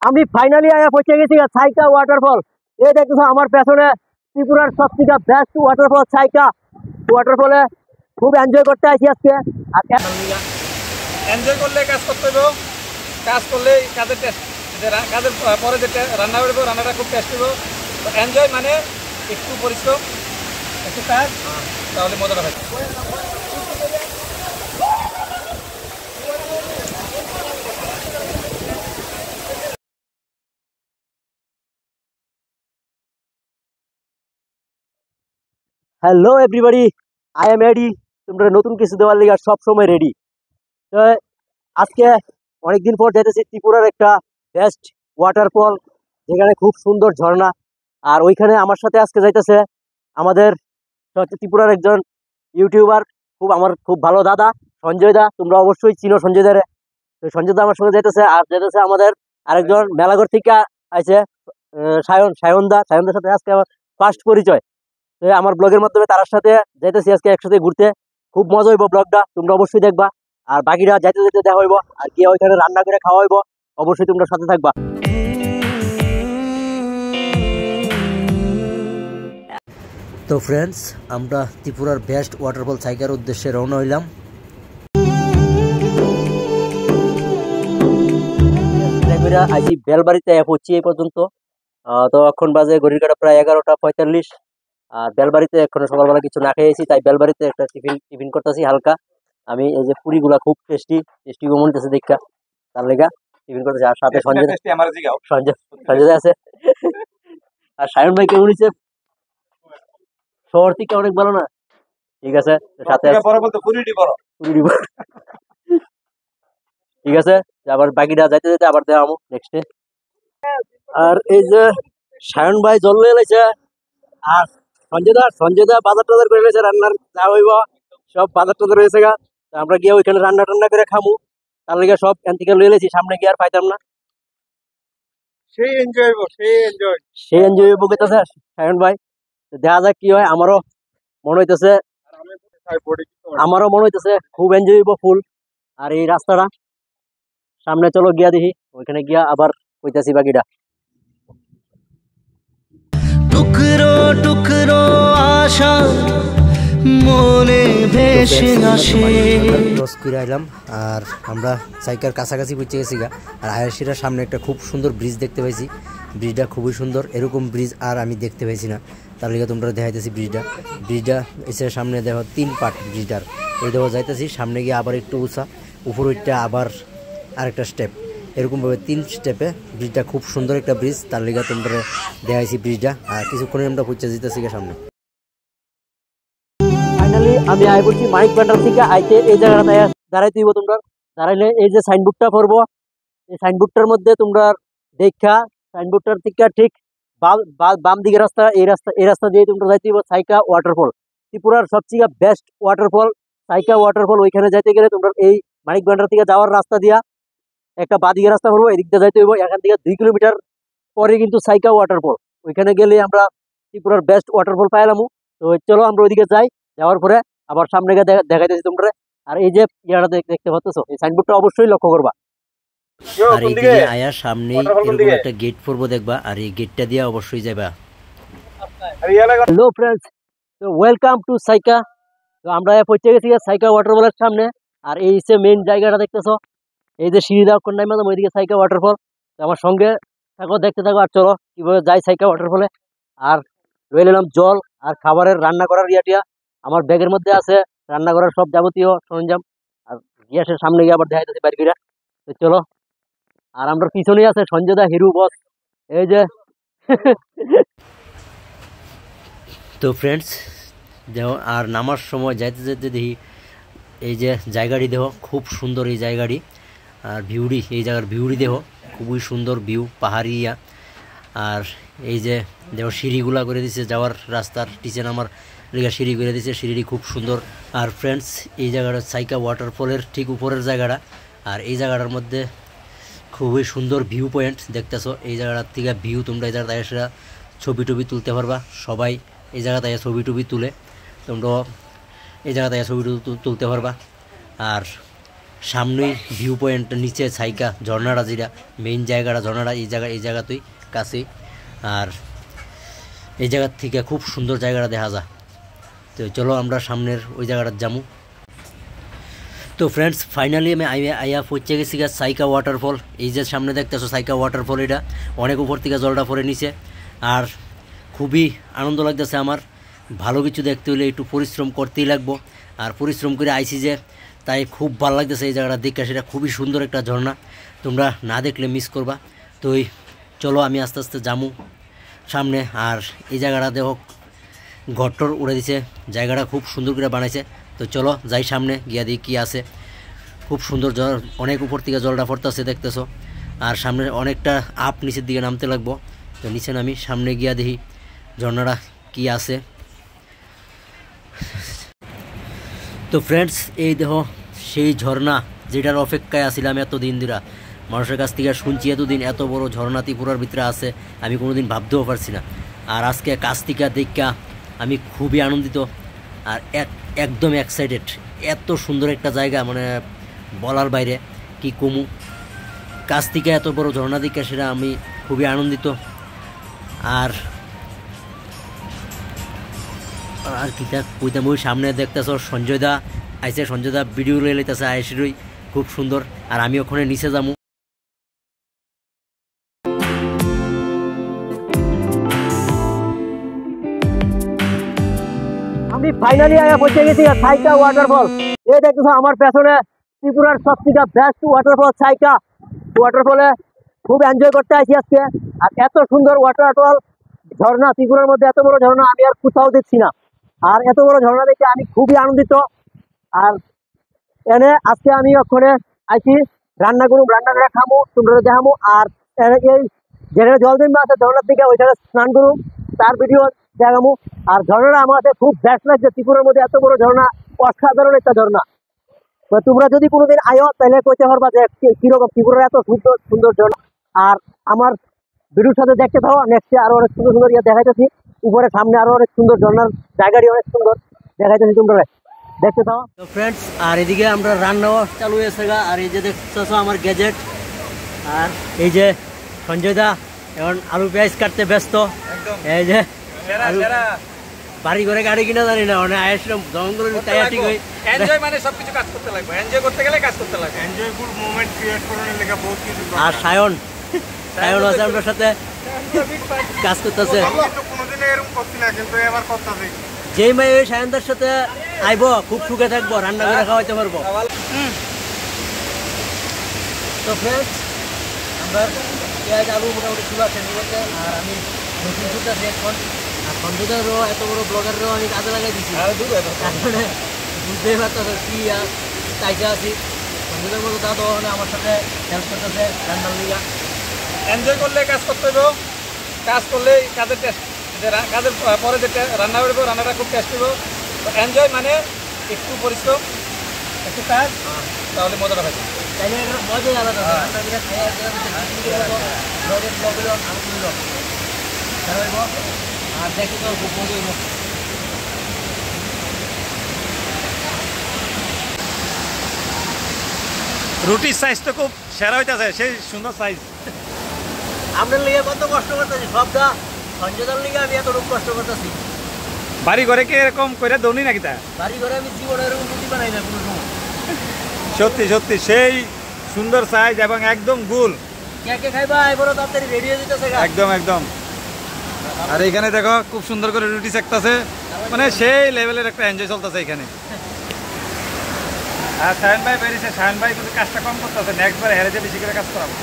আমি ফাইনালি আয়া পৌঁছে গেছি ছাইকা ওয়াটারফল। এই দেখতেছো আমার পেছনে ত্রিপুরার সবথেকে বেস্ট ওয়াটারফল ছাইকা ওয়াটারফলে। খুব এনজয় করতে আসি আজকে। আর এনজয় করলে কাজ করতে হবে, কাজ করলে কাজের টেস্ট, কাজের পরে যে রান্না করবো রান্নাটা খুব টেস্ট হবে। তো এনজয় মানে একটু পরিশ্রম, একটু কাজ, তাহলে মজাটা হয়। Hello everybody, I am ready. তোমরা নতুন কিছু দেওয়ার লিগে সব সময় রেডি। তো আজকে অনেকদিন পর যেতেছি ত্রিপুরার একটা বেস্ট ওয়াটারফল, যেখানে খুব সুন্দর ঝর্ণা। আর ওইখানে আমার সাথে আজকে যাইতেছে আমাদের ত্রিপুরার একজন ইউটিউবার, আমার খুব ভালো দাদা সঞ্জয় দা। তোমরা অবশ্যই চিনো সঞ্জয় দারে। তো সঞ্জয় দা আমার সঙ্গে যাইতেছে। আর যাইতেছে আমাদের আরেকজন মেলাঘর থেকে আছে সায়নদার সাথে আজকে আমার ফার্স্ট পরিচয়। তো আমার ব্লগের মাধ্যমে তার সাথে যাইতেছি আজকে একসাথে ঘুরতে। খুব মজা হইব ব্লগটা, তোমরা অবশ্যই দেখবা। আর বাকিরা যাইতে যাইতে দেখা হইব, আর গিয়ে ওইখানে রান্না করে খাওয়া হইব। অবশ্যই তোমরা সাথে থাকবা। তো ফ্রেন্ডস, আমরা ত্রিপুরার বেস্ট ওয়াটারফল ছাইকার উদ্দেশ্যে রওনা হইলাম। আজই বেলবাড়িতে পৌঁছি এই পর্যন্ত। তো এখন বাজে ঘড়ির কাটা প্রায় 11:45। আর বেলবাড়িতে এখন সকালবেলা কিছু না খেয়েছি, তাই বেলবাড়িতে একটা টিফিন করতেছি হালকা। আমি এই যে পুরিগুলা খুব টেস্টি মনতেছে দেখা, তার লেগা টিফিন করতেছি। আর সাথে সঞ্জয় আছে। আর সায়ন ভাই কেমন হয়েছে? শহর থেকে অনেক ভালো না? ঠিক আছে, সাথে ঠিক আছে। আবার বাকিটা যাইতে যেতে আবার দেওয়া নেক্সটে। আর এই যে সায়ন ভাই জল নিয়ে লাইছে, আর সঞ্জয় দা বাজার টাজার করে রয়েছে, রান্নার যা হইব সব বাজার টাজার রয়েছে গা। আমরা গিয়ে ওইখানে রান্না টান্না করে খামু। তার লেগে সব এন থেকে লয়ে লেছি, সামনে গিয়ে আর পাইতাম না। সেই এনজয় হইব কইতাছে সায়ন ভাই। দেখা যাক কি হয়। আমারও মনে হইতেছে খুব এনজয় হইব ফুল। আর এই রাস্তাটা সামনে চলো গিয়া দেখি, ওইখানে গিয়া আবার কইতাছি বাকিটা। টুকরো টুকরো আশা মনে ভেসে আসে। ক্রস করে আইলাম, আর আমরা সাইকার কাছাকাছি পৌঁছে গেছি গা। আর আয়াসিরার সামনে একটা খুব সুন্দর ব্রিজ দেখতে পাইছি। ব্রিজটা খুবই সুন্দর, এরকম ব্রিজ আর আমি দেখতে পাইছি না। তার লিগে তোমরা দেখাইতেছি ব্রিজটা এসে সামনে দেখো 3 পার্ট ব্রিজটার। এই দেখো যাইতেছি সামনে গিয়ে আবার একটু উঁচা, উপর ওইটা আবার আরেকটা স্টেপ, এরকমভাবে 3 স্টেপে ব্রিজটা। খুব সুন্দর একটা ব্রিজ, তার লিগে তোমরা দেখাইছি ব্রিজটা। আর কিছুক্ষণে আমরা পৌঁছে যেতেছি সামনে। ফাইনালি আমি আই বলছি মাইক ব্যান্ডার থেকে আইতে এই জায়গাটা দাঁড়াইতে হইব। তোমরা দাঁড়াইলে এই যে সাইনবোর্ডটা পড়বো, এই সাইনবোর্ডটার মধ্যে তোমরা দেখা, সাইনবোর্ডটার থেকে ঠিক বাম দিকে রাস্তা, এই রাস্তা দিয়ে তোমরা যাইতে হইব ছাইকা ওয়াটারফল। ত্রিপুরার সবচেয়ে বেস্ট ওয়াটারফল ছাইকা ওয়াটারফল। ওইখানে যাইতে গেলে তোমরা এই মানিক ব্যান্ডার থেকে যাওয়ার রাস্তা দিয়া একটা বাদিকে রাস্তা পড়বো, এদিক দিয়ে যাইতে হইব। এখান থেকে 2 কিলোমিটার পরে কিন্তু ছাইকা ওয়াটারফল। ওইখানে গেলে আমরা ত্রিপুরার বেস্ট ওয়াটারফল পাইলাম। তো চলো আমরা ওইদিকে যাই, যাওয়ার পরে আবার সামনে গিয়ে দেখাইতেছি তোমরা। আর এই যে ইয়াটা দেখতে পাচ্ছ, এই সাইনবোর্ডটা অবশ্যই লক্ষ্য করবা। আর এইদিকে আয়ার সামনে এরকম একটা গেট পড়বো দেখবা, আর এই গেটটা দিয়ে অবশ্যই যাবা। হ্যালো ফ্রেন্ডস, তো ওয়েলকাম টু সাইকা। তো আমরা পৌঁছে গেছি সাইকা ওয়াটারফলের সামনে। আর এই যে মেইন জায়গাটা দেখতেছো, এই যে সিঁড়ি দেওয়া কন্যায় মাঝে ওইদিকে সাইকা ওয়াটারফল। আমার সঙ্গে থাকো, দেখতে থাকো। আর চলো কিভাবে যাই সাইকা ওয়াটারফলে। আর রয়ে নিলাম জল আর খাবারের রান্না করার ইয়াটিয়া আমার ব্যাগের মধ্যে আছে, রান্না করার সব যাবতীয় সরঞ্জাম। আর গ্যাসের সামনে গিয়ে আবার দেখাইতেছি বাইরে ফিরে। তো চলো। আর আমরা পিছনেই আছে সঞ্জয় দা হিরু বস, এই যে। তো ফ্রেন্ডস দেখো, আর নামার সময় যাইতে যাইতে দেখি এই যে জায়গাটি দেখো, খুব সুন্দর এই জায়গাটি। আর ভিউটি, এই জায়গার ভিউটি দেখো, খুবই সুন্দর ভিউ, পাহাড়িয়া। আর এই যে দেখো সিঁড়িগুলা করে দিছে যাওয়ার রাস্তার, টিচেন আমার লেগা সিঁড়ি করে দিছে, সিঁড়িটি খুব সুন্দর। আর ফ্রেন্ডস এই জায়গাটা সাইকা ওয়াটারফলের ঠিক উপরের জায়গাটা। আর এই জায়গাটার মধ্যে খুবই সুন্দর ভিউ পয়েন্ট দেখতেছো। এই জায়গাটার থেকে ভিউ তোমরা এই জায়গাটা এসে ছবি টবি তুলতে পারবা। সবাই এই জায়গাতে ছবি টবি তুলে, তোমরা এই জায়গাতে ছবি তুলতে পারবা। আর সামনেই ভিউ পয়েন্ট, নিচে ছাইকা ঝর্ণাটা, যেটা মেইন জায়গাটা ঝর্ণাটা এই জায়গাতেই কাছেই। আর এই জায়গার থেকে খুব সুন্দর জায়গাটা দেখা যায়। তো চলো আমরা সামনের ওই জায়গাটা যাবো। তো ফ্রেন্ডস ফাইনালি আমি আইয়া পৌঁছে গেছি সাইকা ওয়াটারফল। এই যে সামনে দেখতেছো সাইকা ওয়াটারফল, এটা অনেক উপর থেকে জলটা পড়ে নিচে। আর খুবই আনন্দ লাগতেছে আমার। ভালো কিছু দেখতে হলে একটু পরিশ্রম করতেই লাগবো, আর পরিশ্রম করে আইসি যে, তাই খুব ভালো লাগতেছে এই জায়গাটা দেখে। সেটা খুবই সুন্দর একটা ঝর্ণা, তোমরা না দেখলে মিস করবা। তো চলো আমি আস্তে আস্তে যামু সামনে। আর এই জায়গাটা দেখো ঘরটর উড়ে দিছে, জায়গাটা খুব সুন্দর করে বানাইছে। তো চলো যাই সামনে গিয়া দিই কী আছে। খুব সুন্দর জল, অনেক উপর থেকে জলটা পড়তেছে দেখতেছো। আর সামনে অনেকটা আপ নিচের দিকে নামতে লাগবো। তো নিচে নামি সামনে গিয়া দেখি ঝর্ণাটা কি আছে। তো ফ্রেন্ডস এই দেখো সেই ঝর্ণা যেটার অপেক্ষায় আসছিলাম এতদিন ধরে, মানুষের কাছ থেকে শুনছি এতদিন এত বড় ঝর্ণা ত্রিপুরার ভিতরে আছে, আমি কোনোদিন ভাবতেও পারছি না। আর আজকে কাছ থেকে দেখা আমি খুবই আনন্দিত আর একদম এক্সাইটেড। এত সুন্দর একটা জায়গা, মানে বলার বাইরে কি কমু। কাছ থেকে এত বড় ঝর্ণা দেখা সেটা আমি খুবই আনন্দিত। আর আর কিটা কইতাম, ওই সামনে দেখতেছ সঞ্জয় দা আইসে, সঞ্জয় দা ভিডিও লয়ে লইতেছে আইসিরই খুব সুন্দর। আর আমি ওখানে নিচে যাবো। আমি ফাইনালি আয়া পৌঁছে গেছি সাইকা ওয়াটারফল। এই দেখতেছো আমার পেছনে ত্রিপুরার সবথেকে বেস্ট ওয়াটারফল সাইকা ওয়াটারফলে। খুব এনজয় করতে আইছি আজকে। আর এত সুন্দর ওয়াটারফল ঝর্ণা, ত্রিপুরার মধ্যে এত বড় ঝর্ণা আমি আর কোথাও দেখছি না। আর এত বড় ঝর্ণা দেখে আমি খুবই আনন্দিত। আর এনে আজকে আমি ওখানে আইছি রান্না করুম, রান্না করে খামু, তোমরা দেখামু। আর এই যেখানে জল জমা আছে ঝর্ণার দিকে, ওইখানে স্নান করুম, তার ভিডিও দেখামু। আর ঝর্ণাটা আমার কাছে খুব বেস্ট লাগছে। ত্রিপুরার মধ্যে এত বড় ঝর্ণা, অসাধারণ একটা ঝর্ণা। তো তোমরা যদি কোনোদিন আয়ো তাহলে কইতে পারবা যে কিরকম ত্রিপুরার এত সুন্দর সুন্দর ঝর্ণা। আর আমার ভিডিওর সাথে দেখতে থাও, নেক্সটে আরো অনেক সুন্দর সুন্দর ইয়ে দেখাইতেছি। উপরে সামনে আরো অনেক সুন্দর ঝর্ণার জায়গাটি অনেক সুন্দর দেখাইতেছি, তোমরা দেখতে থাও। তো ফ্রেন্ডস আর এদিকে আমরা রান্নাও চালু হয়েছে গা। আর এই যে দেখতেছো আমার গ্যাজেট। আর এই যে সঞ্জয় দা এখন আলু পেঁয়াজ কাটতে ব্যস্ত। এই যে বাড়ি ঘরে গাড়ি কিনা জানি না, মানে আইসলাম জঙ্গল ঠিক হই। এনজয় মানে সবকিছু কাজ করতে লাগবে, এনজয় করতে গেলে কাজ করতে লাগবে। এনজয়ফুল মোমেন্ট ক্রিয়েট করার লেগে বহুত কিছু। আর সায়ন আছে আমার সাথে কাজ করতেছে। কোনোদিনও এরকম করছি না, কিন্তু এবার করতেছি। যেই মেয়ে ওই সায়নদার সাথে আইব খুব সুখে থাকবো, রান্না করে খাওয়াইতে পারবো। তো ফ্রেন্ডস আমরা পেঁয়াজ আলু মোটামুটি চুলা আছে মধ্যে। আর আমি নতুন ছুটতেছি এখন। আর সঞ্জয়দেরও এত বড় ব্লগাররাও আমি কাজে লাগাই দিচ্ছি, তারপরে বুঝতেই পারতেছে কি আর চাইতে আছি। সঞ্জয়দের মতো দাদা আমার সাথে হেল্প করতেছে রান্নার লিগা। এনজয় করলে কাজ করতে হবে, কাজ করলে কাজের টেস্ট, কাজের পরে যে রান্না করবো রান্নাটা খুব টেস্ট হইব। তো এনজয় মানে একটু পরিশ্রম, একটু কাজ, তাহলে মজাটা পাইবে। তাইলে মজাই আলাদা। আর দেখি তো খুব মজা হইব। রুটির সাইজ তো খুব সেরা হইতেছে, সেই সুন্দর সাইজ। আপনার লিগে কত কষ্ট করতেছি, সবটা সঞ্জয়দার লিগে আমি এতটুকু কষ্ট করতেছি। বাড়ি ঘরে কি এরকম করে দৌনি নাকি? তা বাড়ি ঘরে আমি জীবনে এরকম রুটি বানাই না কোনো সময়। সত্যি সত্যি সেই সুন্দর সাইজ এবং একদম গোল। কে কে খাইবা এবারে তাড়াতাড়ি রেডি হয়ে যেতেছে। একদম একদম। আর এখানে দেখো খুব সুন্দর করে রুটি সেকতেছে, মানে সেই লেভেলের একটা এনজয় চলতেছে এখানে। আর সায়ন ভাই বেরিয়েছে, সায়ন ভাই কিন্তু কাজটা কম করতেছে, নেক্সট বার হেরে যে বেশি করে কাজ করাবো।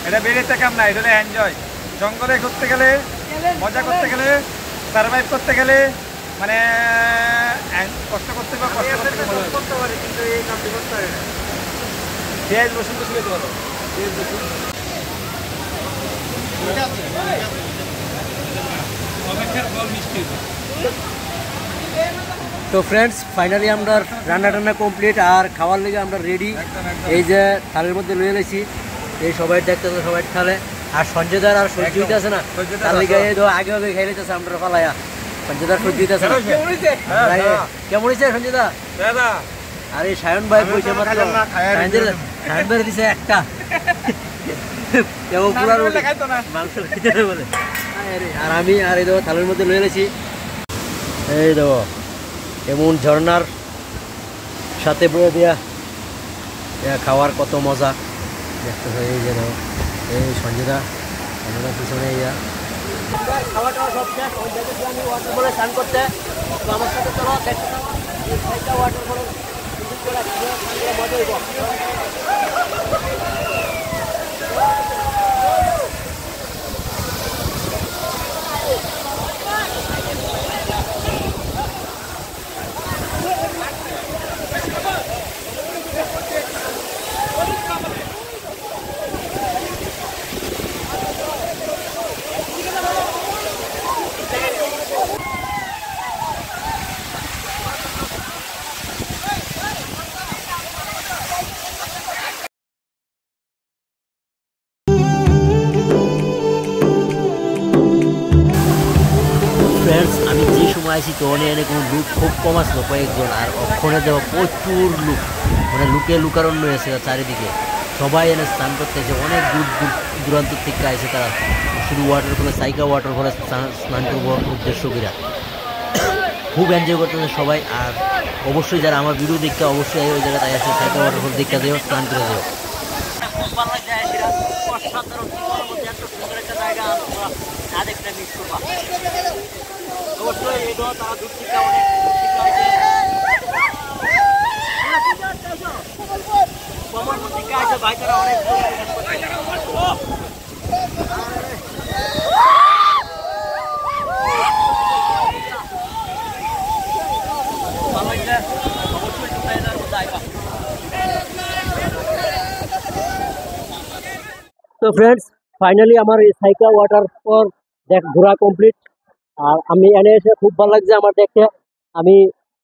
এটা বেরিয়েছে কাম না, এটা এনজয়। জঙ্গলে ঘুরতে গেলে, মজা করতে গেলে, সার্ভাইভ করতে গেলে, মানে কষ্ট করতে বা কষ্ট করতে পারি, কিন্তু এই কাজটি করতে পারি না। পেঁয়াজ রসুন তো শুয়ে পারো, পেঁয়াজ রসুন তো ফ্রেন্ডস ফাইনালি আমরা রান্না টান্না কমপ্লিট আর খাওয়ার লেগে আমরা রেডি। এই যে থালের মধ্যে লয়ে গেছি, এই সবাই দেখতে সবাই খালে। আর সঞ্জয়দার আর সহ্য হইতেছে না, তার লিগে আগে আগে খাই লইতেছে আমরা ফালাইয়া। সঞ্জয়দার সহ্য হইতেছে না। কেমন হয়েছে সঞ্জয়দা? আরে সায়ন ভাই আমি পয়সা তো মাত্র খাইলাম না, খাইয়া সায়ন ভাই দিছে একটা কেমন পুরার না, খাইতো না। মাংস খেতে না বলে আরে, আর আমি আর এই দেখো থালের মধ্যে লয়ে গেছি এই দেখো এমন ঝর্ণার সাথে বয়ে দেয়া খাওয়ার কত মজা দেখতে হয়। এই যে দেখো এই সঞ্জয়দা সঞ্জয়দার পিছনে ইয়া খাওয়া টাওয়া সব শেষ ওই দেখেছি আমি ওয়াটারফলে স্নান করতে তো আমার সাথে চলো দেখতে যাবো এই সাইডটা ওয়াটারফলে মজা হইব। ফ্রেন্ডস আমি যে সময় আছি তো এনে কোনো লুক খুব কম আসলো কয়েকজন আর অক্ষণে দেওয়া প্রচুর লুক মানে লুকে লুকারণ্য হয়েছে চারিদিকে সবাই এনে স্নান করতে এসে অনেক দূরান্ত থেকে আসে তারা শুধু ওয়াটারফলে সাইকা ওয়াটারফলে স্নান করবো উদ্দেশ্য বিরাট খুব এনজয় করতেছে সবাই। আর অবশ্যই যারা আমার ভিডিও দেখতে অবশ্যই ওই জায়গায় আসে সাইকা ওয়াটারফল দেখতে দেও স্নান করে দেও। খুব ভালো লাগছে অসাধারণ এত সুন্দর একটা জায়গা না দেখতে মিস করবা অবশ্যই এই তারা দূর থেকে অনেক ভাই তারা অনেক তো ফ্রেন্ডস ফাইনালি আমার এই সাইকা ওয়াটারফল ঘোরা কমপ্লিট আর আমি এনে এসে খুব ভালো লাগছে আমার দেখতে। আমি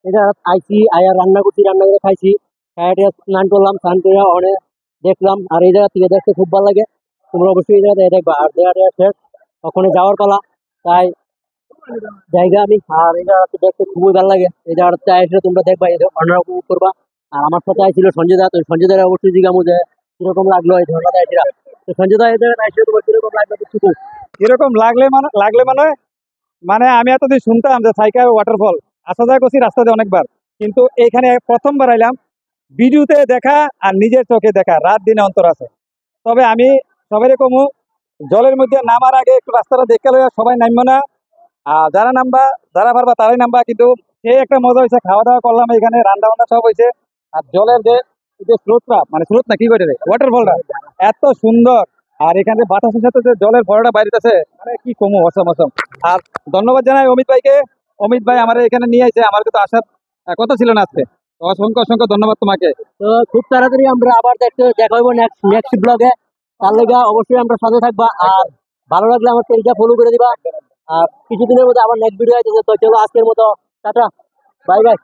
এটা আইছি আয়া রান্না করছি রান্না করে খাইছি খাইয়ে স্নান করলাম স্নান করে অনেক দেখলাম আর এই জায়গা থেকে দেখতে খুব ভালো লাগে। তোমরা অবশ্যই এই জায়গাতে দেখবা আর জায়গাটা শেষ ওখানে যাওয়ার পালা তাই জায়গা আমি আর এই জায়গাটা দেখতে খুবই ভালো লাগে। এই জায়গাটা এসে তোমরা দেখবা এই ঝর্ণা উপভোগ করবা। আর আমার সাথে আইছিল সঞ্জয় দা তো সঞ্জয় দা অবশ্যই জিজ্ঞামু যে কিরকম লাগলো এই ঝর্ণাটা এসে তো সঞ্জয় দা এই জায়গাটা এসে তোমার কিরকম লাগলো কিছু বল। এরকম লাগলে মানে আমি এতদিন শুনতাম যে সাইকা ওয়াটারফল আসা যায় করছি রাস্তাতে অনেকবার, কিন্তু এখানে প্রথমবার আইলাম ভিডিওতে দেখা আর নিজের চোখে দেখা রাত দিনে অন্তর আছে। তবে আমি সবাই কমু জলের মধ্যে নামার আগে একটু রাস্তাটা দেখে লইয়া সবাই নামবো না, আর যারা পারবা তারাই নামবা। কিন্তু সেই একটা মজা হয়েছে, খাওয়া দাওয়া করলাম এখানে, রান্না বান্না সব হয়েছে। আর জলের যে স্রোতটা মানে স্রোত না কি করে ওয়াটারফলটা এত সুন্দর, আর এখানে বাতাসের সাথে যে জলের ভরাটা বাইরেছে মানে কি কমু অসম অসম। আর ধন্যবাদ জানাই অমিত ভাইকে, অমিত ভাই আমার এখানে নিয়ে আইছে, আমার কিন্তু আসার কথা ছিল না আজকে। তো অসংখ্য অসংখ্য ধন্যবাদ তোমাকে। তো খুব তাড়াতাড়ি আমরা আবার দেখা হইব নেক্সট ব্লগে, তার লেগে অবশ্যই আমরা সাথে থাকবা। আর ভালো লাগলে আমার পেজটা ফলো করে দিবা। আর কিছুদিনের মধ্যে আবার নেক্সট ভিডিও আছে। তো চলো আজকের মতো টাটা, বাই বাই।